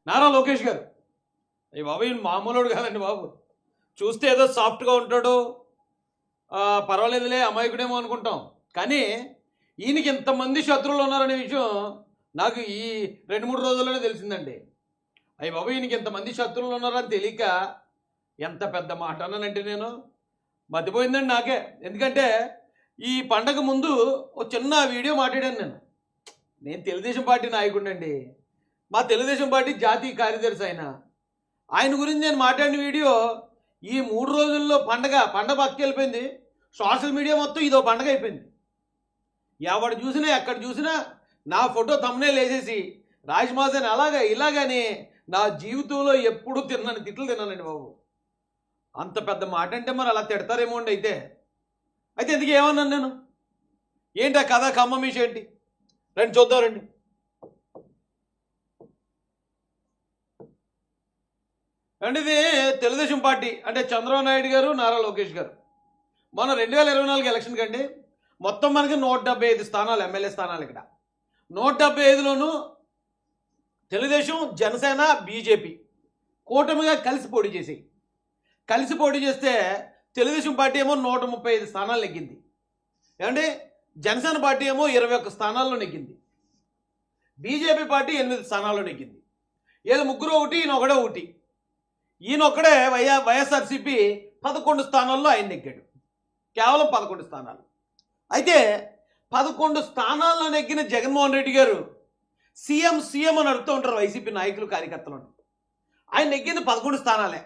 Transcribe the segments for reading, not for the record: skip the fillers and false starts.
నారా లోకేష్ గారు. అయ్యి బాబు, ఈయన మామూలుడు కాదండి బాబు. చూస్తే ఏదో సాఫ్ట్గా ఉంటాడు, పర్వాలేదులే అమాయకుడేమో అనుకుంటాం. కానీ ఈయనకి ఇంతమంది శత్రువులు ఉన్నారనే విషయం నాకు ఈ 2-3 రోజుల్లోనే తెలిసిందండి. అయ్యి బాబు, ఈయనకి ఇంతమంది శత్రువులు ఉన్నారని తెలియక ఎంత పెద్ద మాట అన్నానంటే నేను మర్చిపోయిందండి నాకే. ఎందుకంటే ఈ పండగ ముందు ఒక చిన్న వీడియో మాట్లాడాను నేను తెలుగుదేశం పార్టీ నాయకుడినండి. మా తెలుగుదేశం పార్టీ జాతీయ కార్యదర్శి ఆయన గురించి నేను మాట్లాడిన వీడియో ఈ 3 రోజుల్లో పండగ పక్కకి వెళ్ళిపోయింది. సోషల్ మీడియా మొత్తం ఇదో పండగ అయిపోయింది. ఎవడు చూసినా ఎక్కడ చూసినా నా ఫోటో తమ్మునేల్ వేసేసి రాజమాసని అలాగా ఇలాగని నా జీవితంలో ఎప్పుడు తిట్లు తిన్నానండి బాబు. అంత పెద్ద మాట అంటే మరి అలా తిడతారేమో అండి. అయితే ఎందుకు ఏమన్నాను నేను? ఏంటి ఆ కథ ఖమ్మం విషయం ఏంటి? రండి చూద్దాం రండి. అండి ఇది తెలుగుదేశం పార్టీ అంటే చంద్రబాబు నాయుడు గారు, నారా లోకేష్ గారు మన 2024 ఎలక్షన్ కండి మొత్తం మనకి 175 స్థానాలు, ఎమ్మెల్యే స్థానాలు. ఇక్కడ 175లోనూ తెలుగుదేశం, జనసేన, బీజేపీ కూటమిగా కలిసి పోటీ చేస్తే తెలుగుదేశం పార్టీ ఏమో 135 స్థానాలు నెగ్గింది. ఏమంటే జనసేన పార్టీ ఏమో 21 స్థానాల్లో నెగ్గింది. బీజేపీ పార్టీ 8 స్థానాల్లో నెగ్గింది. ఏదో ముగ్గురు ఒకటి, ఈయన ఒకటి. ఈయన ఒక్కడే వైఎస్ఆర్సీపీ 11 స్థానాల్లో ఆయన నెగ్గాడు. కేవలం 11 స్థానాలు. అయితే 11 స్థానాల్లో నెగ్గిన జగన్మోహన్ రెడ్డి గారు సీఎం అని అడుగుతూ ఉంటారు వైసీపీ నాయకులు, కార్యకర్తలను. ఆయన నెగ్గింది 11 స్థానాలే.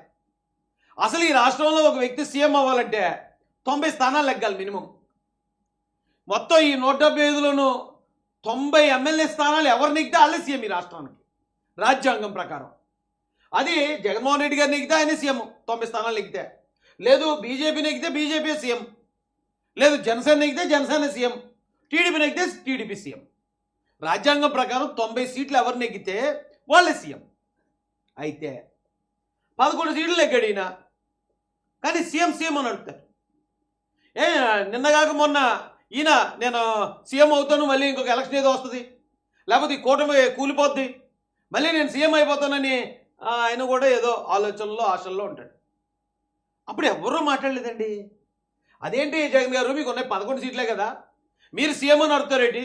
అసలు ఈ రాష్ట్రంలో ఒక వ్యక్తి సీఎం అవ్వాలంటే 90 స్థానాలు నెగ్గాలి మినిమం. మొత్తం ఈ 175లోనూ 90 ఎమ్మెల్యే స్థానాలు ఎవరు నెగ్గితే వాళ్ళే సీఎం ఈ రాష్ట్రానికి రాజ్యాంగం ప్రకారం. అది జగన్మోహన్ రెడ్డి గారు నెగ్గితే ఆయన సీఎం 90 స్థానాలు నెగ్గితే. లేదు బీజేపీ నెగ్గితే బీజేపీ సీఎం, లేదు జనసేన నెగ్గితే జనసేన సీఎం, టీడీపీ నెగ్గితే టీడీపీ సీఎం. రాజ్యాంగం ప్రకారం 90 సీట్లు ఎవరు నెగ్గితే వాళ్ళే సీఎం. అయితే 11 సీట్లు నెగ్గాడు ఈయన, కానీ సీఎం అని అడుగుతారు. నిన్నగాక మొన్న ఈయన నేను సీఎం అవుతాను, మళ్ళీ ఇంకొక ఎలక్షన్ ఏదో వస్తుంది, లేకపోతే ఈ కూటమి కూలిపోద్ది, మళ్ళీ నేను సీఎం అయిపోతానని ఆయన కూడా ఏదో ఆలోచనలో ఆశల్లో ఉంటాడు. అప్పుడు ఎవరూ మాట్లాడలేదండి. అదేంటి జగన్ గారు, మీకు ఉన్నాయి 11 సీట్లే కదా, మీరు సీఎం అని అడుగుతారేంటి,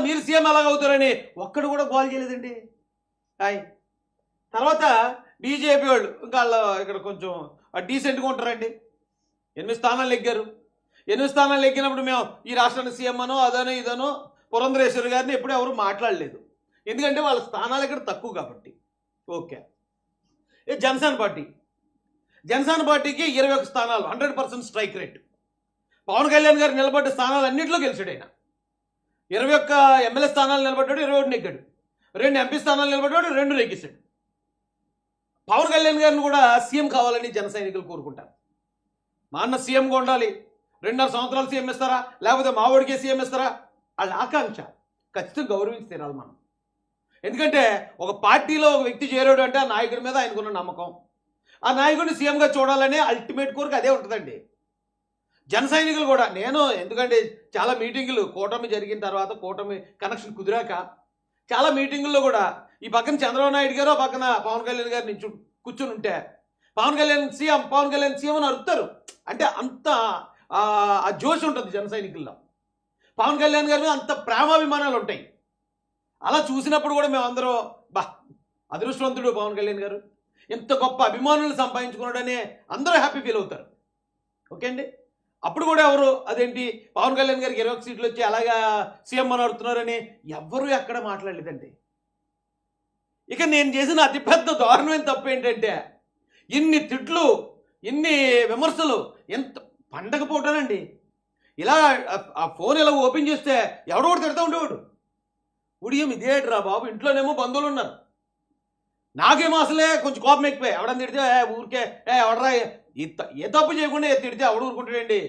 మీరు సీఎం ఎలాగవుతారని ఒక్కడు కూడా గోల్ చేయలేదండి. తర్వాత బీజేపీ వాళ్ళు ఇంకా ఇక్కడ కొంచెం డీసెంట్గా ఉంటారండి. 8 స్థానాలు నెగ్గారు. 8 స్థానాలు నెగ్గినప్పుడు మేము ఈ రాష్ట్రానికి సీఎం అనో అదనో ఇదనో పురంధరేశ్వరి గారిని ఎప్పుడు ఎవరు మాట్లాడలేదు. ఎందుకంటే వాళ్ళ స్థానాలు ఇక్కడ తక్కువ కాబట్టి. ఓకే. జనసేన పార్టీకి 21 స్థానాలు, 100% స్ట్రైక్ రేట్. పవన్ కళ్యాణ్ గారు నిలబడ్డ స్థానాలు అన్నింటిలో గెలిచాడు ఆయన. 21 ఎమ్మెల్యే స్థానాలు నిలబడ్డాడు, 21 నెగ్గాడు. 2 ఎంపీ స్థానాలు నిలబడ్డాడు, 2 నెగ్గిస్తాడు. పవన్ కళ్యాణ్ గారిని కూడా సీఎం కావాలని జన సైనికులు కోరుకుంటారు. మా అన్న సీఎంగా ఉండాలి, 2.5 సంవత్సరాలు సీఎం ఇస్తారా, లేకపోతే మా ఓడికే సీఎం ఇస్తారా, వాళ్ళ ఆకాంక్ష ఖచ్చితంగా గౌరవించి తీరాలి మనం. ఎందుకంటే ఒక పార్టీలో ఒక వ్యక్తి చేరాడు అంటే ఆ నాయకుడి మీద ఆయనకున్న నమ్మకం, ఆ నాయకుడిని సీఎంగా చూడాలనే అల్టిమేట్ కోరిక అదే ఉంటుందండి. జన సైనికులు కూడా నేను ఎందుకంటే చాలా మీటింగులు కూటమి జరిగిన తర్వాత, కూటమి కనెక్షన్ కుదిరాక చాలా మీటింగుల్లో కూడా ఈ పక్కన చంద్రబాబు నాయుడు గారు, పక్కన పవన్ కళ్యాణ్ గారు నుంచి కూర్చుని ఉంటే పవన్ కళ్యాణ్ సీఎం అని అడుగుతారు. అంటే అంత ఆ జోష్ ఉంటుంది జన సైనికుల్లో. పవన్ కళ్యాణ్ గారి మీద అంత ప్రేమాభిమానాలు ఉంటాయి. అలా చూసినప్పుడు కూడా మేమందరం అదృష్టవంతుడు పవన్ కళ్యాణ్ గారు, ఎంత గొప్ప అభిమానులు సంపాదించుకున్నాడని అందరూ హ్యాపీ ఫీల్ అవుతారు. ఓకే అండి. అప్పుడు కూడా ఎవరు అదేంటి పవన్ కళ్యాణ్ గారికి 21 సీట్లు వచ్చి అలాగా సీఎం అని అడుగుతున్నారని ఎవ్వరూ ఎక్కడ మాట్లాడలేదండి. ఇక నేను చేసిన అతిపెద్ద దారుణమైన తప్పు ఏంటంటే ఇన్ని తిట్లు, ఇన్ని విమర్శలు, ఎంత పండగ పూటనండి ఇలా ఆ ఫోన్ ఇలా ఓపెన్ చేస్తే ఎవడో కూడా తిడతా ఉండేవాడు. ఉడియం ఇదేట్రా బాబు, ఇంట్లోనేమో బంధువులు ఉన్నారు. నాకేమో అసలే కొంచెం కోపం ఎక్కువే. ఎవడని తిడితే ఊరికే ఎవడరా ఏ తప్పు చేయకుండా తిడితే ఎవడు ఊరుకుంటాడండి.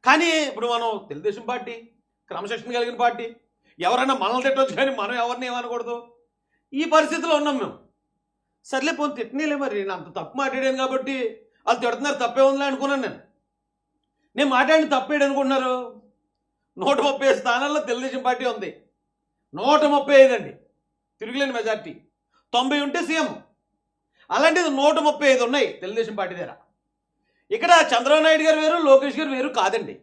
కానీ ఇప్పుడు మనం తెలుగుదేశం పార్టీ క్రమశిక్షణ కలిగిన పార్టీ, ఎవరైనా మనల్ని తిట్టవచ్చు కానీ మనం ఎవరిని ఏమనకూడదు. ఈ పరిస్థితిలో ఉన్నాం మేము. సర్లే పోనీ తిట్టనీలే, మరి నేను అంత తప్పు మాట్లాడాను కాబట్టి వాళ్ళు తిడుతున్నారు, తప్పే ఉందిలే అనుకున్నాను. నేను మాట్లాడిన తప్పేడు అనుకుంటున్నారు. 135 స్థానాల్లో తెలుగుదేశం పార్టీ ఉంది. 135 అండి, తిరుగులేని మెజార్టీ. 90 ఉంటే సీఎం. అలాంటిది 135 ఉన్నాయి తెలుగుదేశం పార్టీ దగ్గర. ఇక్కడ చంద్రబాబు నాయుడు గారు వేరు, లోకేష్ గారు వేరు కాదండి.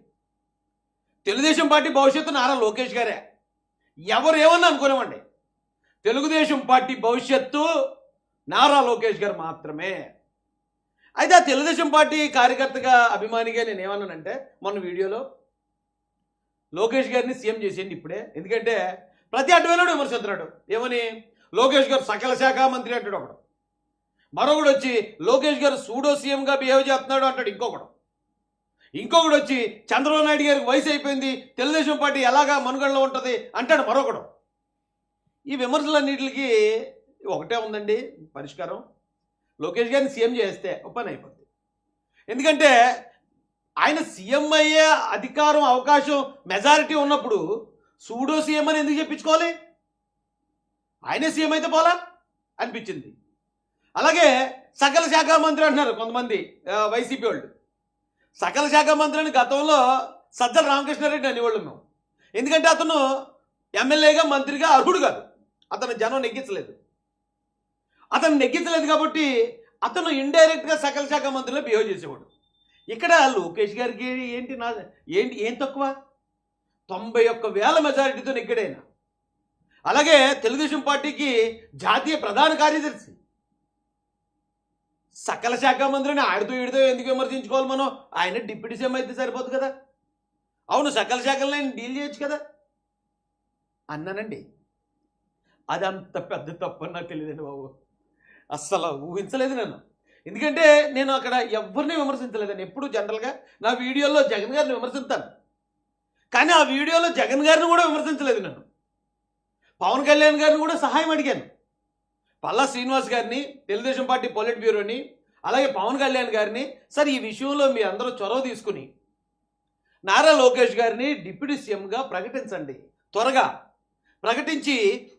తెలుగుదేశం పార్టీ భవిష్యత్తు నారా లోకేష్ గారే. ఎవరు ఏమన్నా అనుకోనివ్వండి, తెలుగుదేశం పార్టీ భవిష్యత్తు నారా లోకేష్ గారు మాత్రమే. అయితే ఆ తెలుగుదేశం పార్టీ కార్యకర్తగా, అభిమానిగా నేను ఏమన్నానంటే, మొన్న వీడియోలో లోకేష్ గారిని సీఎం చేసేయండి ఇప్పుడే. ఎందుకంటే ప్రతి అడ్డవేలోడు విమర్శిస్తున్నాడు. ఏమని? లోకేష్ గారు సకల శాఖ మంత్రి అంటాడు ఒకడు, మరొకడు వచ్చి లోకేష్ గారు సూడో సీఎంగా బిహేవ్ చేస్తున్నాడు అంటాడు ఇంకొకడు వచ్చి చంద్రబాబు నాయుడు గారికి వయసు అయిపోయింది, తెలుగుదేశం పార్టీ ఎలాగా మనుగడలో ఉంటుంది అంటాడు మరొకడు. ఈ విమర్శలన్నిటికి ఒకటే ఉందండి పరిష్కారం, లోకేష్ గారిని సీఎం చేస్తే పని అయిపోద్ది. ఎందుకంటే ఆయన సీఎం అయ్యే అధికారం, అవకాశం, మెజారిటీ ఉన్నప్పుడు సూడో సీఎం అని ఎందుకు చెప్పించుకోవాలి? ఆయనే సీఎం అయితే పోలా అనిపించింది. అలాగే సకల శాఖ మంత్రి అంటున్నారు కొంతమంది వైసీపీ వాళ్ళు. సకల శాఖ మంత్రి అని గతంలో సజ్జల రామకృష్ణారెడ్డి అనేవాళ్ళు మేము. ఎందుకంటే అతను ఎమ్మెల్యేగా, మంత్రిగా అర్హుడు కాదు. అతను జనం నెగ్గించలేదు కాబట్టి అతను ఇండైరెక్ట్గా సకల శాఖ మంత్రిలో బిహేవ్ చేసేవాడు. ఇక్కడ లోకేష్ గారికి ఏం తక్కువ? 91,000 మెజారిటీతో నెగ్గాడైనా. అలాగే తెలుగుదేశం పార్టీకి జాతీయ ప్రధాన కార్యదర్శి, సకల శాఖ మంత్రిని ఆడితో ఈడితో ఎందుకు విమర్శించుకోవాలి మనం? ఆయన డిప్యూటీ సీఎం అయితే సరిపోతుంది కదా. అవును, సకల శాఖలను ఆయన డీల్ చేయొచ్చు కదా అన్నానండి. అదంత పెద్ద తప్పు అని నాకు తెలియదండి బాబు. అస్సలు ఊహించలేదు నేను. ఎందుకంటే నేను అక్కడ ఎవరిని విమర్శించలేదండి. ఎప్పుడు జనరల్గా నా వీడియోలో జగన్ గారిని విమర్శిస్తాను, కానీ ఆ వీడియోలో జగన్ గారిని కూడా విమర్శించలేదు నేను. పవన్ కళ్యాణ్ గారిని కూడా సహాయం అడిగాను. పల్లా శ్రీనివాస్ గారిని, తెలుగుదేశం పార్టీ పొలిట్ బ్యూరోని, అలాగే పవన్ కళ్యాణ్ గారిని, సార్ ఈ విషయంలో మీ అందరూ చొరవ తీసుకుని నారా లోకేష్ గారిని డిప్యూటీ సీఎంగా ప్రకటించండి, త్వరగా ప్రకటించి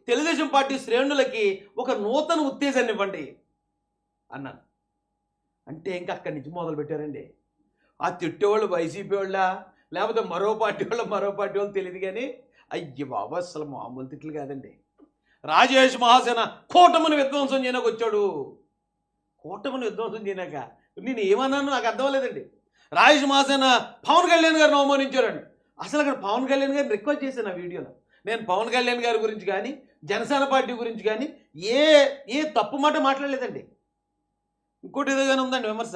తెలుగుదేశం పార్టీ శ్రేణులకి ఒక నూతన ఉత్తేజాన్ని ఇవ్వండి అన్నాను. అంటే ఇంకా అక్కడి నుంచి మొదలు పెట్టారండి. ఆ తిట్టేవాళ్ళు వైసీపీ వాళ్ళ, లేకపోతే మరో పార్టీ వాళ్ళు తెలియదు, కానీ అయ్యి బాబు అసలు మామూలు తిట్లు కాదండి. రాజేష్ మహాసేన కూటమిని విధ్వంసం చేయడానికి వచ్చాడు. కూటమిని విధ్వంసం చేయనాక నేను ఏమన్నాను నాకు అర్థం లేదండి. రాజేష్ మహాసేన పవన్ కళ్యాణ్ గారిని అవమానించారండి. అసలు అక్కడ పవన్ కళ్యాణ్ గారిని రిక్వెస్ట్ చేశాను ఆ వీడియోలో. నేను పవన్ కళ్యాణ్ గారి గురించి కానీ, జనసేన పార్టీ గురించి కానీ ఏ తప్పు మాట మాట్లాడలేదండి. ఇంకోటి ఏదోగానే ఉందండి విమర్శ.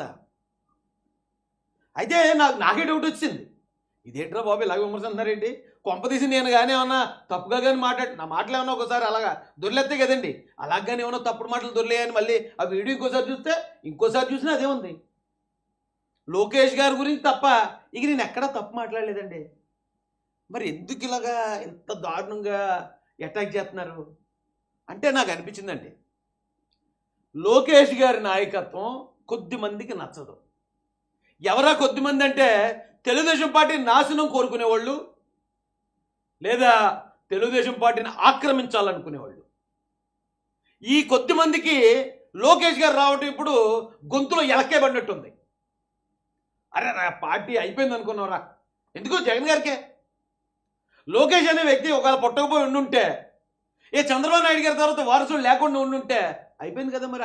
అయితే నాకే డౌట్ వచ్చింది, ఇదేంట్రా బాబు ఇలాగ విమర్శ అంటున్నారేంటి? కొంపదీసి నేను కానీ ఏమన్నా తప్పుగా కానీ నా మాటలు ఏమన్నా ఒకసారి అలాగా దొరిలేస్తే కదండి, అలాగని ఏమన్నా తప్పుడు మాటలు దొరిలేయని మళ్ళీ ఆ వీడియో ఇంకోసారి చూసినా అదే ఉంది. లోకేష్ గారి గురించి తప్ప ఇక నేను ఎక్కడా తప్పు మాట్లాడలేదండి. మరి ఎందుకు ఇలాగా ఎంత దారుణంగా అటాక్ చేస్తున్నారు అంటే నాకు అనిపించిందండి, లోకేష్ గారి నాయకత్వం కొద్ది మందికి నచ్చదు. ఎవరా కొద్దిమంది అంటే తెలుగుదేశం పార్టీని నాశనం కోరుకునేవాళ్ళు, లేదా తెలుగుదేశం పార్టీని ఆక్రమించాలనుకునేవాళ్ళు. ఈ కొద్ది మందికి లోకేష్ గారు రావటం ఇప్పుడు గొంతులో ఎలక్కే పడినట్టుంది. అరే నా పార్టీ అయిపోయింది అనుకున్నావురా, ఎందుకో జగన్ గారికే. లోకేష్ అనే వ్యక్తి ఒకవేళ పుట్టకపోయి ఉండుంటే, చంద్రబాబు నాయుడు గారి తర్వాత వారసుడు లేకుండా ఉండుంటే అయిపోయింది కదా. మరి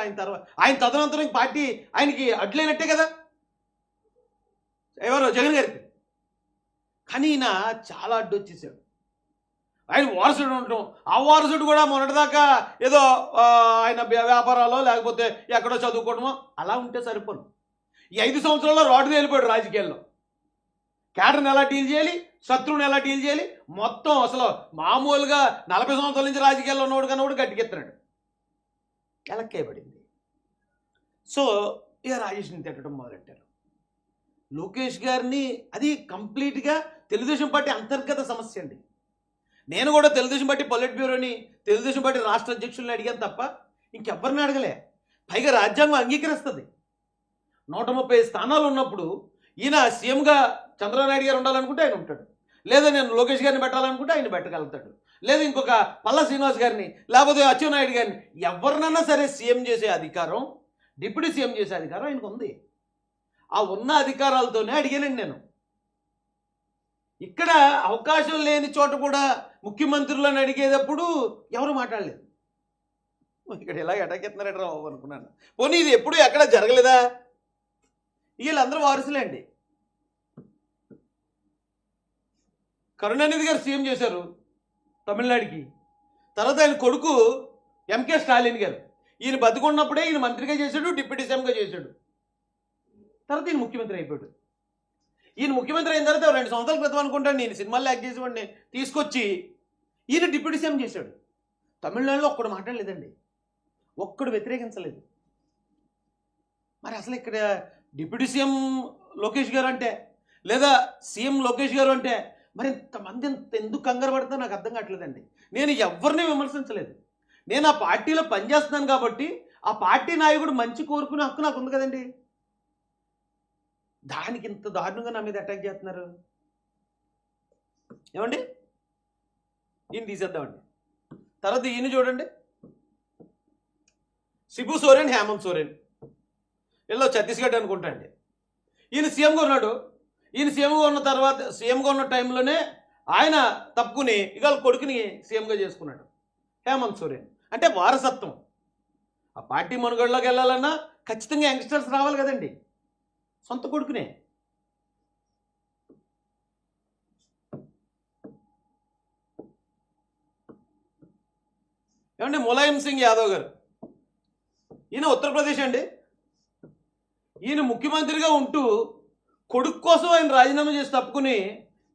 ఆయన తదనంతరం పార్టీ ఆయనకి అడ్లేనట్టే కదా ఎవరో జగన్ గారికి. కానీ ఈయన చాలా అడ్డొచ్చేసాడు. ఆయన వారసుడు ఉండటం, ఆ వారసుడు కూడా మొన్నటిదాకా ఏదో ఆయన వ్యాపారాల్లో లేకపోతే ఎక్కడో చదువుకోవడమో అలా ఉంటే సరిపోను. ఈ 5 సంవత్సరాల్లో రోడ్డు వెళ్ళిపోయాడు రాజకీయాల్లో. క్యాడర్ని ఎలా డీల్ చేయాలి, శత్రువుని ఎలా డీల్ చేయాలి, మొత్తం అసలు మామూలుగా 40 సంవత్సరాల నుంచి రాజకీయాల్లో ఉన్నవాడు కన్నా గట్టికెత్తున్నాడు. ఎలక్కేయబడింది. సో ఇక రాజేష్ని తిట్టడం మొదలెట్టారు. లోకేష్ గారిని అది కంప్లీట్గా తెలుగుదేశం పార్టీ అంతర్గత సమస్య అండి. నేను కూడా తెలుగుదేశం పార్టీ పొలిట్ బ్యూరోని, తెలుగుదేశం పార్టీ రాష్ట్ర అధ్యక్షుల్ని అడిగాను తప్ప ఇంకెవ్వరిని అడగలే. పైగా రాజ్యాంగం అంగీకరిస్తుంది 130 స్థానాలు ఉన్నప్పుడు ఈయన సీఎంగా చంద్రబాబు నాయుడు గారు ఉండాలనుకుంటే ఆయన ఉంటాడు, లేదా నేను లోకేష్ గారిని పెట్టాలనుకుంటే ఆయన పెట్టగలుగుతాడు, లేదా ఇంకొక పల్లా శ్రీనివాస్ గారిని లేకపోతే అచ్చెన్నాయుడు గారిని ఎవరినన్నా సరే సీఎం చేసే అధికారం, డిప్యూటీ సీఎం చేసే అధికారం ఆయనకు ఉంది. ఆ ఉన్న అధికారాలతోనే అడిగానండి నేను. ఇక్కడ అవకాశం లేని చోట కూడా ముఖ్యమంత్రులను అడిగేటప్పుడు ఎవరు మాట్లాడలేదు. ఇక్కడ ఇలా అటాక్ ఎత్తున్నారట బాబు అనుకున్నాను. పోనీ ఇది ఎప్పుడు ఎక్కడ జరగలేదా? వీళ్ళందరూ వారసులే అండి. కరుణానిధి గారు సీఎం చేశారు తమిళనాడుకి. తర్వాత ఆయన కొడుకు ఎంకే స్టాలిన్ గారు, ఈయన బతుకున్నప్పుడే ఈయన మంత్రిగా చేశాడు, డిప్యూటీ సీఎంగా చేశాడు. తర్వాత ఈయన ముఖ్యమంత్రి అయిపోయాడు. ఈయన ముఖ్యమంత్రి అయిన తర్వాత 2 సంవత్సరాల క్రితం అనుకుంటాను నేను సినిమాల్లో యాక్ట్ చేసేవాడిని తీసుకొచ్చి ఈయన డిప్యూటీ సీఎం చేశాడు. తమిళనాడులో ఒక్కడు మాట్లాడలేదండి, ఒక్కడు వ్యతిరేకించలేదు. మరి అసలు ఇక్కడ డిప్యూటీ సీఎం లోకేష్ గారు అంటే, లేదా సీఎం లోకేష్ గారు అంటే మరి ఇంతమంది ఎందుకు కంగారు పడతా నాకు అర్థం కావట్లేదండి. నేను ఎవరిని విమర్శించలేదు, నేను ఆ పార్టీలో పనిచేస్తున్నాను కాబట్టి ఆ పార్టీ నాయకుడు మంచి కోరుకునే హక్కు నాకు ఉంది కదండి. దానికి ఇంత దారుణంగా నా మీద అటాక్ చేస్తున్నారు ఏమండి? ఈయన తీసేద్దామండి. తర్వాత ఈయన చూడండి, శిబు సోరెన్, హేమంత్ సోరెన్, వీళ్ళు ఛత్తీస్గఢ్ అనుకుంటా అండి. ఈయన సీఎంగా ఉన్నాడు. ఈయన సీఎంగా ఉన్న తర్వాత సీఎంగా ఉన్న టైంలోనే ఆయన తప్పుకుని ఇవాళ కొడుకుని సీఎంగా చేసుకున్నాడు హేమంత్ సోరెన్. అంటే వారసత్వం. ఆ పార్టీ మనుగడలోకి వెళ్ళాలన్నా ఖచ్చితంగా యంగ్స్టర్స్ రావాలి కదండి. సొంత కొడుకునే. ఏమండి ములాయం సింగ్ యాదవ్ గారు, ఈయన ఉత్తరప్రదేశ్ అండి. ఈయన ముఖ్యమంత్రిగా ఉంటూ కొడుకు కోసం ఆయన రాజీనామా చేసి తప్పుకుని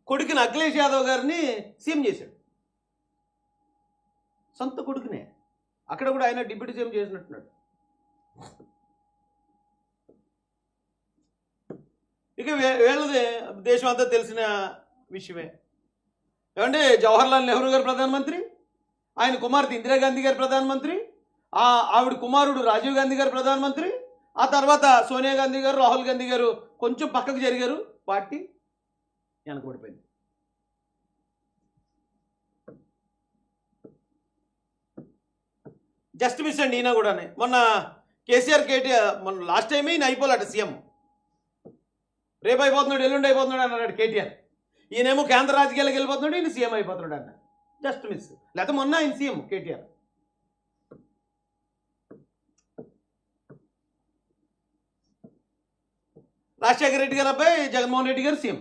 కొడుకుని అఖిలేష్ యాదవ్ గారిని సీఎం చేశాడు. సొంత కొడుకునే. అక్కడ కూడా ఆయన డిప్యూటీ సీఎం చేసినట్టున్నాడు. ఇక వీళ్ళది దేశం అంతా తెలిసిన విషయమే. ఏమంటే జవహర్లాల్ నెహ్రూ గారు ప్రధానమంత్రి, ఆయన కుమార్తె ఇందిరాగాంధీ గారు ప్రధానమంత్రి, ఆవిడ కుమారుడు రాజీవ్ గాంధీ గారు ప్రధానమంత్రి, ఆ తర్వాత సోనియా గాంధీ గారు, రాహుల్ గాంధీ గారు కొంచెం పక్కకు జరిగారు, పార్టీ వెనకబడిపోయింది. జస్ట్ మిస్ అండి ఈయన కూడానే. మొన్న కేసీఆర్ కేటీఆర్ మొన్న లాస్ట్ టైమే ఈయన అయిపోలేట సీఎం. రేపు అయిపోతున్నాడు, ఎల్లుండి అయిపోతున్నాడు అన్నాడు కేటీఆర్. ఈయనేమో కేంద్ర రాజకీయాలకు వెళ్ళిపోతున్నాడు, ఈయన సీఎం అయిపోతున్నాడు అన్న. Just miss. లేకపోతే మొన్న ఆయన సీఎం కేటీఆర్. రాజశేఖర రెడ్డి గారు అబ్బాయి జగన్మోహన్ రెడ్డి గారు సీఎం.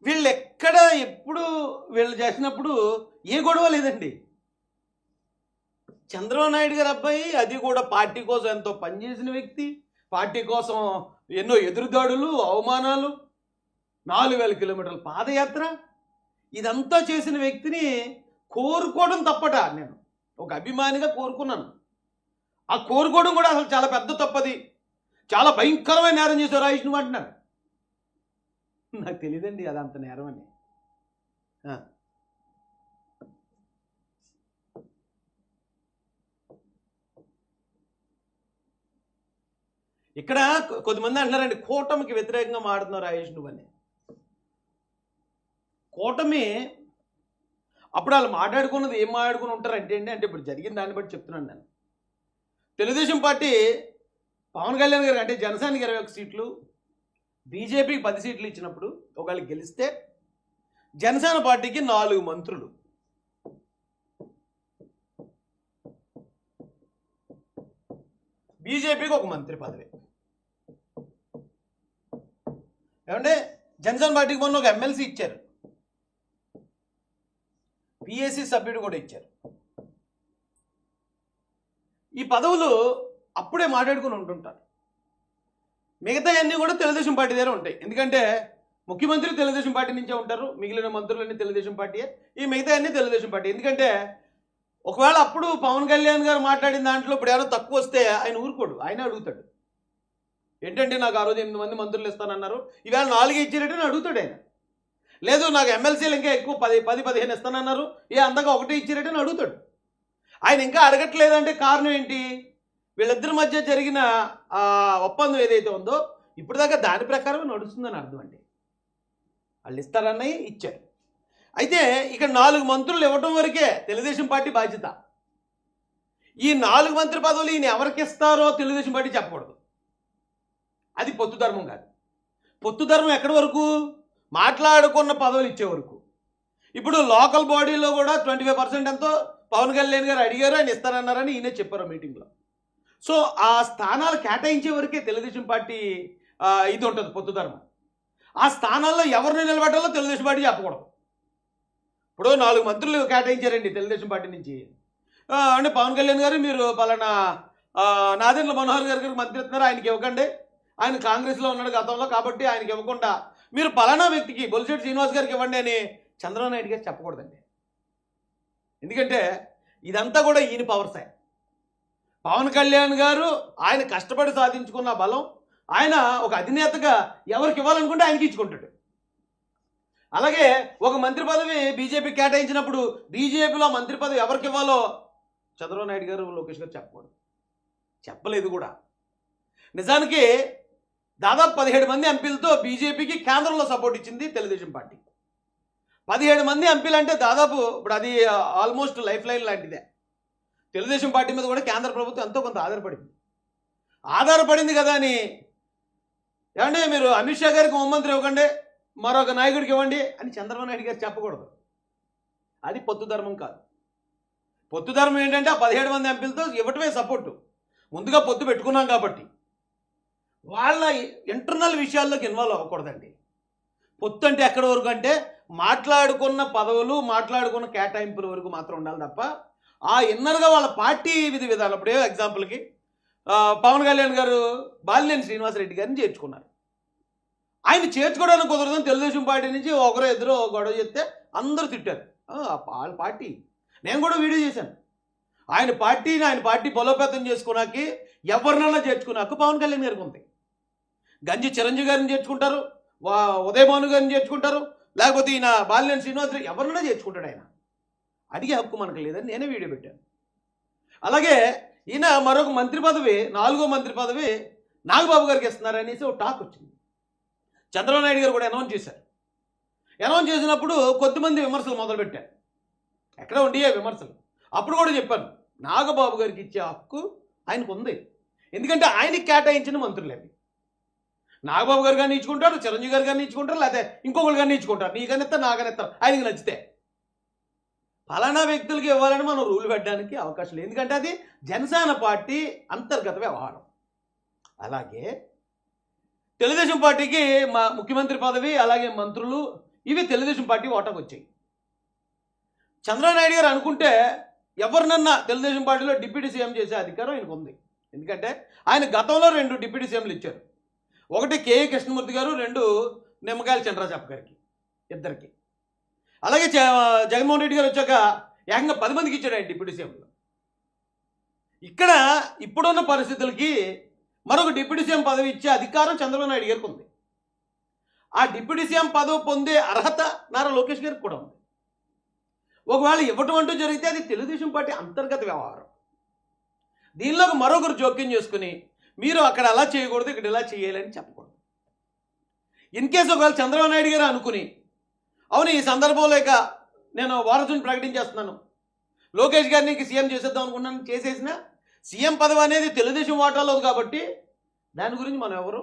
వీళ్ళు ఎక్కడ ఎప్పుడు వీళ్ళు చేసినప్పుడు ఏ గొడవ లేదండి. చంద్రబాబు నాయుడు గారు అబ్బాయి, అది కూడా పార్టీ కోసం ఎంతో పనిచేసిన వ్యక్తి, పార్టీ కోసం ఎన్నో ఎదురుదాడులు, అవమానాలు, 4000 కిలోమీటర్ల పాదయాత్ర, ఇదంతా చేసిన వ్యక్తిని కోరుకోవడం తప్పట. నేను ఒక అభిమానిగా కోరుకున్నాను. ఆ కోరుకోవడం కూడా అసలు చాలా పెద్ద తప్పది, చాలా భయంకరమైన నేరం చేశారు రాజేష్ నువ్వు అంటున్నారు. నాకు తెలియదండి అది అంత నేరం అని. ఇక్కడ కొద్దిమంది అంటున్నారండి కూటమికి వ్యతిరేకంగా మాడుతున్నారు రాజేష్ నువ్వు అని. కూటమి అప్పుడు వాళ్ళు మాట్లాడుకున్నది ఏం మాట్లాడుకుని ఉంటారంటే అంటే ఇప్పుడు జరిగిన దాన్ని బట్టి చెప్తున్నాను నేను. తెలుగుదేశం పార్టీ పవన్ కళ్యాణ్ గారు అంటే జనసేనకి 21 సీట్లు, బీజేపీకి 10 సీట్లు ఇచ్చినప్పుడు ఒకవేళ గెలిస్తే జనసేన పార్టీకి 4 మంత్రులు, బీజేపీకి 1 మంత్రి పదవి. ఏమంటే జనసేన పార్టీకి మొన్న ఒక ఎమ్మెల్సీ ఇచ్చారు, పిఎస్సి సభ్యుడు కూడా ఇచ్చారు. ఈ పదవులు అప్పుడే మాట్లాడుకుని ఉంటుంటారు. మిగతా అన్నీ కూడా తెలుగుదేశం పార్టీ దగ్గర ఉంటాయి. ఎందుకంటే ముఖ్యమంత్రి తెలుగుదేశం పార్టీ నుంచే ఉంటారు, మిగిలిన మంత్రులన్నీ తెలుగుదేశం పార్టీయే, ఈ మిగతా అన్నీ తెలుగుదేశం పార్టీ. ఎందుకంటే ఒకవేళ అప్పుడు పవన్ కళ్యాణ్ గారు మాట్లాడిన దాంట్లో ఇప్పుడు ఎవరో తక్కువ వస్తే ఆయన ఊరుకోడు, ఆయన అడుగుతాడు. ఏంటంటే నాకు ఆ రోజు 8 మంది మంత్రులు ఇస్తానన్నారు, ఈవేళ 4 ఇచ్చారంటే అడుగుతాడు ఆయన. లేదు నాకు ఎమ్మెల్సీలు ఇంకా ఎక్కువ 10-15 ఇస్తానన్నారు, అందాక 1 ఇచ్చారంటే అడుగుతాడు. ఆయన ఇంకా అడగట్లేదంటే కారణం ఏంటి? వీళ్ళిద్దరి మధ్య జరిగిన ఒప్పందం ఏదైతే ఉందో ఇప్పుడు దాకా దాని ప్రకారం నడుస్తుందని అర్థం అండి. వాళ్ళు ఇస్తారన్నవి ఇచ్చారు. అయితే ఇక్కడ 4 మంత్రులు ఇవ్వటం వరకే తెలుగుదేశం పార్టీ బాధ్యత. ఈ 4 మంత్రి పదవులు ఈయన ఎవరికి ఇస్తారో తెలుగుదేశం పార్టీ చెప్పకూడదు. అది పొత్తు ధర్మం కాదు. పొత్తు ధర్మం ఎక్కడి వరకు? మాట్లాడుకున్న పదవులు ఇచ్చే వరకు. ఇప్పుడు లోకల్ బాడీలో కూడా 25% ఎంతో పవన్ కళ్యాణ్ గారు అడిగారు, ఆయన ఇస్తానన్నారని ఈయనే చెప్పారు మీటింగ్లో. సో ఆ స్థానాలు కేటాయించే వరకే తెలుగుదేశం పార్టీ ఇది ఉంటుంది పొత్తుధర్మం. ఆ స్థానాల్లో ఎవరిని నిలబెట్టాలో తెలుగుదేశం పార్టీ చెప్పకూడదు. ఇప్పుడు 4 మంత్రులు కేటాయించారండి తెలుగుదేశం పార్టీ నుంచి. అంటే పవన్ కళ్యాణ్ గారు మీరు పలానా నాదెండ్ల మనోహర్ గారికి మంత్రి ఇస్తున్నారు, ఆయనకి ఇవ్వకండి, ఆయన కాంగ్రెస్లో ఉన్నాడు గతంలో కాబట్టి ఆయనకి ఇవ్వకుండా మీరు పలానా వ్యక్తికి బొలిశెట్టి శ్రీనివాస్ గారికి ఇవ్వండి అని చంద్రబాబు నాయుడు గారు చెప్పకూడదండి. ఎందుకంటే ఇదంతా కూడా ఈయన పవర్సే. పవన్ కళ్యాణ్ గారు ఆయన కష్టపడి సాధించుకున్న బలం, ఆయన ఒక అధినేతగా ఎవరికి ఇవ్వాలనుకుంటే ఆయనకి ఇచ్చుకుంటాడు. అలాగే ఒక మంత్రి పదవి బీజేపీ కేటాయించినప్పుడు బీజేపీలో మంత్రి పదవి ఎవరికి ఇవ్వాలో చంద్రబాబు నాయుడు గారు, లోకేష్ గారు చెప్పకూడదు, చెప్పలేదు కూడా. నిజానికి దాదాపు 17 మంది ఎంపీలతో బీజేపీకి కేంద్రంలో సపోర్ట్ ఇచ్చింది తెలుగుదేశం పార్టీ. 17 మంది ఎంపీలు అంటే దాదాపు ఇప్పుడు అది ఆల్మోస్ట్ లైఫ్ లైన్ లాంటిదే. తెలుగుదేశం పార్టీ మీద కూడా కేంద్ర ప్రభుత్వం ఎంతో కొంత ఆధారపడింది కదా అని ఏమంటే మీరు అమిత్ షా గారికి హోంమంత్రి ఇవ్వకండి, మరొక నాయకుడికి ఇవ్వండి అని చంద్రబాబు నాయుడు గారు చెప్పకూడదు. అది పొత్తు ధర్మం కాదు. పొత్తు ధర్మం ఏంటంటే ఆ 17 మంది ఎంపీలతో ఇవ్వటమే సపోర్టు. ముందుగా పొత్తు పెట్టుకున్నాం కాబట్టి వాళ్ళ ఇంటర్నల్ విషయాల్లోకి ఇన్వాల్వ్ అవ్వకూడదండి. పొత్తు అంటే ఎక్కడి వరకు అంటే మాట్లాడుకున్న పదవులు, మాట్లాడుకున్న కేటాయింపుల వరకు మాత్రం ఉండాలి తప్ప ఆ ఇన్నర్గా వాళ్ళ పార్టీ విధి విధానం. ఇప్పుడు ఎగ్జాంపుల్కి పవన్ కళ్యాణ్ గారు బాలినేని శ్రీనివాసరెడ్డి గారిని చేర్చుకున్నారు. ఆయన చేర్చుకోవడానికి కుదరదని తెలుగుదేశం పార్టీ నుంచి ఒకరో ఇద్దరు గొడవ చేస్తే అందరూ తిట్టారు. వాళ్ళ పార్టీ, నేను కూడా వీడియో చేశాను. ఆయన పార్టీ బలోపేతం చేసుకున్నాకి ఎవరినన్నా చేర్చుకున్నాక పవన్ కళ్యాణ్ గారికి ఉంది. గంజి చిరంజీవి గారిని చేర్చుకుంటారు, ఉదయభాను గారిని చేర్చుకుంటారు, లేకపోతే ఈయన బాలినేని శ్రీనివాసరెడ్డి ఎవరినైనా చేర్చుకుంటాడు. ఆయన అడిగే హక్కు మనకు లేదని నేనే వీడియో పెట్టాను. అలాగే ఈయన మరొక మంత్రి పదవి, 4వ మంత్రి పదవి నాగబాబు గారికి ఇస్తున్నారనేసి ఒక టాక్ వచ్చింది. చంద్రబాబు నాయుడు గారు కూడా అనౌన్స్ చేశారు. అనౌన్స్ చేసినప్పుడు కొద్దిమంది విమర్శలు మొదలుపెట్టారు. ఎక్కడ ఉండియే విమర్శలు. అప్పుడు కూడా చెప్పాను, నాగబాబు గారికి ఇచ్చే హక్కు ఆయనకు ఉంది. ఎందుకంటే ఆయనకి కేటాయించిన మంత్రులు అవి. నాగబాబు గారు కానీ ఇచ్చుకుంటారు, చిరంజీవి గారు కానీ ఇచ్చుకుంటారు, లేకపోతే ఇంకొకరు కానీ ఇచ్చుకుంటారు. నీకనిస్తారు, నాకనిస్తారు, ఆయనకి నచ్చితే. ఫలానా వ్యక్తులకి ఇవ్వాలని మనం రూల్ పెట్టడానికి అవకాశం లేదు. ఎందుకంటే అది జనసేన పార్టీ అంతర్గత వ్యవహారం. అలాగే తెలుగుదేశం పార్టీకి మా ముఖ్యమంత్రి పదవి, అలాగే మంత్రులు, ఇవి తెలుగుదేశం పార్టీ ఓటకు వచ్చాయి. చంద్రబాబు నాయుడు గారు అనుకుంటే ఎవరినన్నా తెలుగుదేశం పార్టీలో డిప్యూటీ సీఎం చేసే అధికారం ఆయనకు ఉంది. ఎందుకంటే ఆయన గతంలో 2 డిప్యూటీ సీఎంలు ఇచ్చారు. ఒకటి కేఏ కృష్ణమూర్తి గారు, 2 నిమ్మకాయల చంద్రరాజప్ప గారికి, ఇద్దరికి. అలాగే జగన్మోహన్ రెడ్డి గారు వచ్చాక ఏకంగా 10 మందికి ఇచ్చాడు ఆయన డిప్యూటీ సీఎంలు. ఇక్కడ ఇప్పుడున్న పరిస్థితులకి మరొక డిప్యూటీ సీఎం పదవి ఇచ్చే అధికారం చంద్రబాబు నాయుడు గారికి ఉంది. ఆ డిప్యూటీ సీఎం పదవి పొందే అర్హత నారా లోకేష్ గారికి కూడా ఉంది. ఒకవేళ ఇవ్వటం అంటూ జరిగితే అది తెలుగుదేశం పార్టీ అంతర్గత వ్యవహారం. దీనిలోకి మరొకరు జోక్యం చేసుకుని మీరు అక్కడ అలా చేయకూడదు, ఇక్కడ ఇలా చేయాలని చెప్పకూడదు. ఇన్ కేసు ఒకవేళ చంద్రబాబు నాయుడు గారు అనుకుని అవును ఈ సందర్భంలో ఇక నేను వారసుని ప్రకటించేస్తున్నాను, లోకేష్ గారిని సీఎం చేసేద్దాం అనుకున్నాను, చేసేసిన సీఎం పదవి అనేది తెలుగుదేశం వాటాలో కాబట్టి దాని గురించి మనం ఎవరు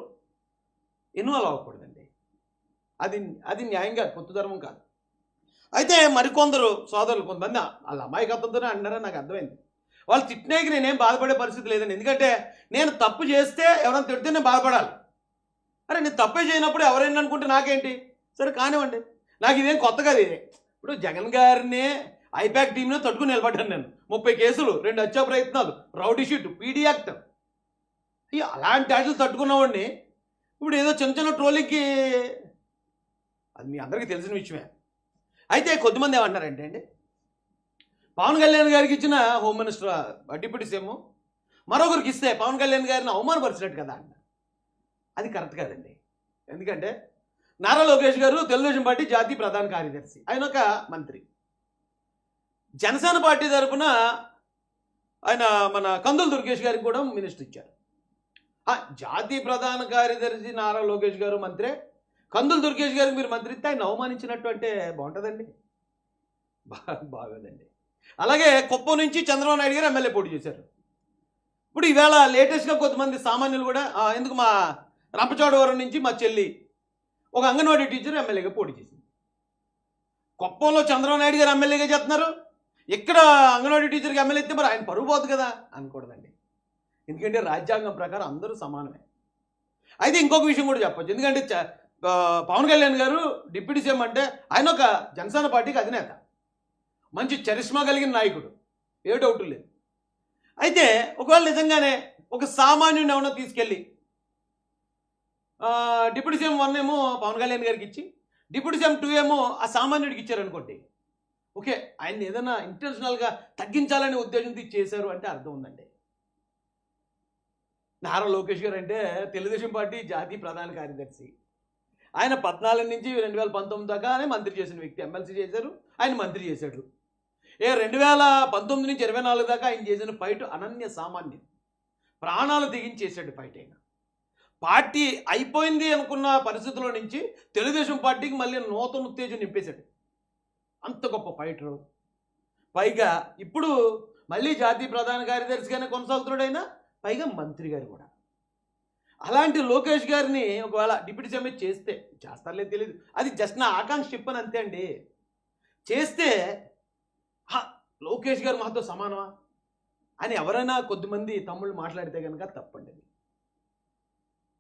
ఇన్వాల్వ్ అవ్వకూడదండి. అది న్యాయంగా పొత్తు ధర్మం కాదు. అయితే మరికొందరు సోదరులు, కొంతమంది వాళ్ళ అమాయకత్వంతోనే అంటారని నాకు అర్థమైంది. వాళ్ళు తిట్టినాక నేనేం బాధపడే పరిస్థితి లేదండి. ఎందుకంటే నేను తప్పు చేస్తే ఎవరైనా తిడితే నేను బాధపడాలి. అరే నేను తప్పే చేయనప్పుడు ఎవరైనా అనుకుంటే నాకేంటి, సరే కానివ్వండి, నాకు ఇదేం కొత్త కాదు. ఇదే ఇప్పుడు జగన్ గారిని ఐపాక్ టీంలో తట్టుకుని నిలబడ్డాను నేను. 30 కేసులు, 2 హత్యా ప్రయత్నాలు, రౌడీ షీట్, పీడీ యాక్ట్, అలాంటి వాటిని తట్టుకున్నవాడిని ఇప్పుడు ఏదో చిన్న చిన్న ట్రోలింగ్కి, అది మీ అందరికీ తెలిసిన విషయమే. అయితే కొద్దిమంది ఏమంటారంటే అండి, పవన్ కళ్యాణ్ గారికి ఇచ్చిన హోమ్ మినిస్టర్ డిప్యూటీ సీఎం మరొకరికి ఇస్తే పవన్ కళ్యాణ్ గారిని అవమానపరిచినట్టు కదా అంట. అది కరెక్ట్ కాదండి. ఎందుకంటే నారా లోకేష్ గారు తెలుగుదేశం పార్టీ జాతీయ ప్రధాన కార్యదర్శి, ఆయన ఒక మంత్రి. జనసేన పార్టీ తరఫున ఆయన మన కందుల దుర్గేష్ గారికి కూడా మినిస్టర్ ఇచ్చారు. జాతీయ ప్రధాన కార్యదర్శి నారా లోకేష్ గారు మంత్రే, కందుల దుర్గేష్ గారికి మీరు మంత్రి ఇస్తే ఆయన అవమానించినట్టు అంటే బాగుంటుందండి? బాగోదండి. అలాగే కుప్పం నుంచి చంద్రబాబు నాయుడు గారు ఎమ్మెల్యే పోటీ చేశారు. ఇప్పుడు ఈవేళ లేటెస్ట్గా కొంతమంది సామాన్యులు కూడా ఎందుకు మా రంపచోడవరం నుంచి మా చెల్లి ఒక అంగన్వాడీ టీచర్ ఎమ్మెల్యేగా పోటీ చేసింది. కుప్పంలో చంద్రబాబు నాయుడు గారు ఎమ్మెల్యేగా చేస్తున్నారు, ఇక్కడ అంగన్వాడీ టీచర్కి ఎమ్మెల్యే ఇస్తే మరి ఆయన పరువు పోదు కదా అనకూడదండి. ఎందుకంటే రాజ్యాంగం ప్రకారం అందరూ సమానమే. అయితే ఇంకొక విషయం కూడా చెప్పొచ్చు. ఎందుకంటే పవన్ కళ్యాణ్ గారు డిప్యూటీ సీఎం అంటే ఆయన ఒక జనసేన పార్టీకి అధినేత, మంచి చరిష్మా కలిగిన నాయకుడు, ఏ డౌట్ లేదు. అయితే ఒకవేళ నిజంగానే ఒక సామాన్యుని ఏమన్నా తీసుకెళ్ళి డిప్యూటీ సీఎం 1 ఏమో పవన్ కళ్యాణ్ గారికి ఇచ్చి డిప్యూటీ సీఎం 2 ఏమో ఆ సామాన్యుడికి ఇచ్చారనుకోండి, ఓకే ఆయన ఏదైనా ఇంటెన్షనల్గా తగ్గించాలనే ఉద్దేశంతో చేశారు అంటే అర్థం ఉందండి. నారా లోకేష్ గారు అంటే తెలుగుదేశం పార్టీ జాతీయ ప్రధాన కార్యదర్శి. ఆయన 14 నుంచి 2019 దాకానే మంత్రి చేసిన వ్యక్తి. ఎమ్మెల్సీ చేశారు, ఆయన మంత్రి చేశాడు. 2019 నుంచి 24 దాకా ఆయన చేసిన ఫైట్ అనన్య సామాన్యం. ప్రాణాలు తెగించేసాడు ఫైట్. అయినా పార్టీ అయిపోయింది అనుకున్న పరిస్థితుల్లో నుంచి తెలుగుదేశం పార్టీకి మళ్ళీ నూతన ఉత్తేజం నింపేశాడు. అంత గొప్ప ఫైటరు. పైగా ఇప్పుడు మళ్ళీ జాతీయ ప్రధాన కార్యదర్శిగానే కొనసాగుతున్నాడు ఆయన, పైగా మంత్రి గారు కూడా. అలాంటి లోకేష్ గారిని ఒకవేళ డిప్యూటీ సీఎం చేస్తే, చేస్తారులేదు తెలియదు, అది జస్ట్ నా ఆకాంక్ష చెప్పని అంతే అండి. చేస్తే లోకేష్ గారు మాతో సమానమా అని ఎవరైనా కొద్దిమంది తమ్ముళ్ళు మాట్లాడితే కనుక తప్పండి.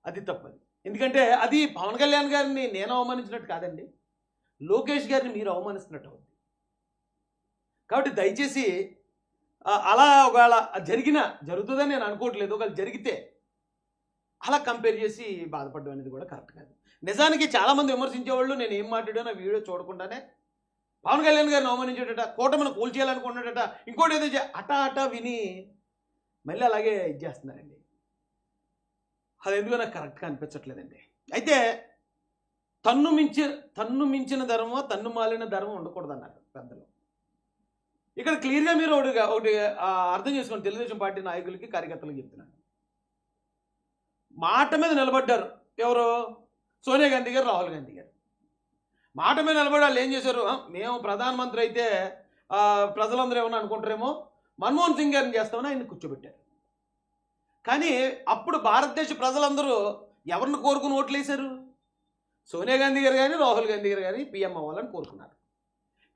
అది తప్పది. ఎందుకంటే అది పవన్ కళ్యాణ్ గారిని నేను అవమానించినట్టు కాదండి, లోకేష్ గారిని మీరు అవమానిస్తున్నట్టు అవుతుంది. కాబట్టి దయచేసి అలా ఒకవేళ జరుగుతుందని నేను అనుకోవట్లేదు. ఒకవేళ జరిగితే అలా కంపేర్ చేసి బాధపడడం అనేది కూడా కరెక్ట్ కాదు. నిజానికి చాలామంది విమర్శించేవాళ్ళు నేను ఏం మాట్లాడానో వీడియో చూడకుండానే పవన్ కళ్యాణ్ గారిని అవమానించేటట, కూటమిని కూల్చేయాలనుకున్నాడట, ఇంకోటి ఏదో అటా విని మళ్ళీ అలాగే ఇది చేస్తున్నారండి. అది ఎందుకో నాకు కరెక్ట్గా అనిపించట్లేదండి. అయితే తన్ను మించిన ధర్మం, తన్ను మాలిన ధర్మం ఉండకూడదు అన్నారు పెద్దలు. ఇక్కడ క్లియర్గా మీరు ఒకటి అర్థం చేసుకోండి. తెలుగుదేశం పార్టీ నాయకులకి, కార్యకర్తలకు చెప్తున్నాను. మాట మీద నిలబడ్డారు ఎవరు? సోనియా గాంధీ గారు, రాహుల్ గాంధీ గారు మాట మీద నిలబడి వాళ్ళు ఏం చేశారు? మేము ప్రధానమంత్రి అయితే ప్రజలందరూ ఏమన్నా అనుకుంటారేమో, మన్మోహన్ సింగ్ గారిని చేస్తామని ఆయన కూర్చోబెట్టారు. కానీ అప్పుడు భారతదేశ ప్రజలందరూ ఎవరిని కోరుకుని ఓట్లు వేశారు? సోనియా గాంధీ గారు కానీ, రాహుల్ గాంధీ గారు కానీ పీఎం అవ్వాలని కోరుకున్నారు.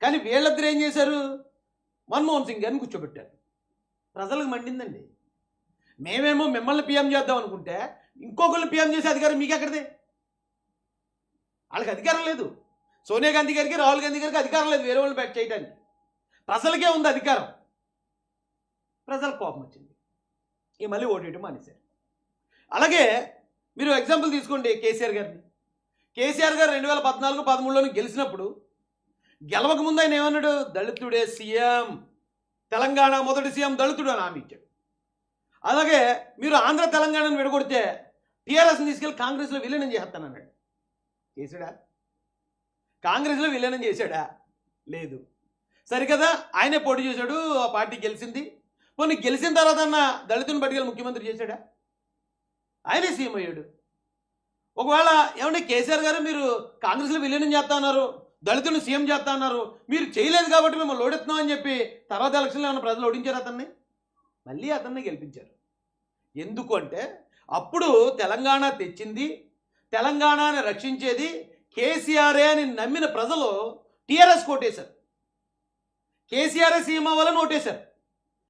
కానీ వీళ్ళిద్దరు ఏం చేశారు? మన్మోహన్ సింగ్ గారిని కూర్చోబెట్టారు. ప్రజలకు మండిందండి. మేమేమో మిమ్మల్ని పీఎం చేద్దాం అనుకుంటే ఇంకొకళ్ళు పీఎం చేసే అధికారం మీకు ఎక్కడిదే? వాళ్ళకి అధికారం లేదు. సోనియా గాంధీ గారికి, రాహుల్ గాంధీ గారికి అధికారం లేదు వేరే వాళ్ళు బ్యాక్ చేయడానికి. ప్రజలకే ఉంది అధికారం. ప్రజలకు కోపం వచ్చింది, ఈ మళ్ళీ ఓటేయటం మానేశారు. అలాగే మీరు ఎగ్జాంపుల్ తీసుకోండి కేసీఆర్ గారిని. కేసీఆర్ గారు 2014-13లో గెలిచినప్పుడు గెలవక ముందు ఆయన ఏమన్నాడు? దళితుడే సీఎం, తెలంగాణ మొదటి సీఎం దళితుడు అని హామీ ఇచ్చాడు. అలాగే మీరు ఆంధ్ర తెలంగాణను విడగొడితే టీఆర్ఎస్ని తీసుకెళ్ళి కాంగ్రెస్లో విలీనం చేస్తానన్నాడు. చేశాడా? కాంగ్రెస్లో విలీనం చేశాడా? లేదు. సరికదా ఆయనే పోటీ చేశాడు, ఆ పార్టీ గెలిచింది. పోనీ గెలిచిన తర్వాత అన్న దళితుని పట్టుకెళ్ళి ముఖ్యమంత్రి చేశాడా? ఆయనే సీఎం అయ్యాడు. ఒకవేళ ఏమంటే కేసీఆర్ గారు మీరు కాంగ్రెస్లో విలీనం చేస్తా అన్నారు, దళితులను సీఎం చేస్తా అన్నారు, మీరు చేయలేదు కాబట్టి మేము లోడెత్తున్నాం అని చెప్పి తర్వాత ఎలక్షన్లో ఏమన్నా ప్రజలు ఓడించారు అతన్ని? మళ్ళీ అతన్ని గెలిపించారు. ఎందుకు అంటే అప్పుడు తెలంగాణ తెచ్చింది, తెలంగాణని రక్షించేది కేసీఆరే అని నమ్మిన ప్రజలు టీఆర్ఎస్ కోటేశారు. కేసీఆర్ఏ సీఎం అవ్వాలని ఓటేశారు.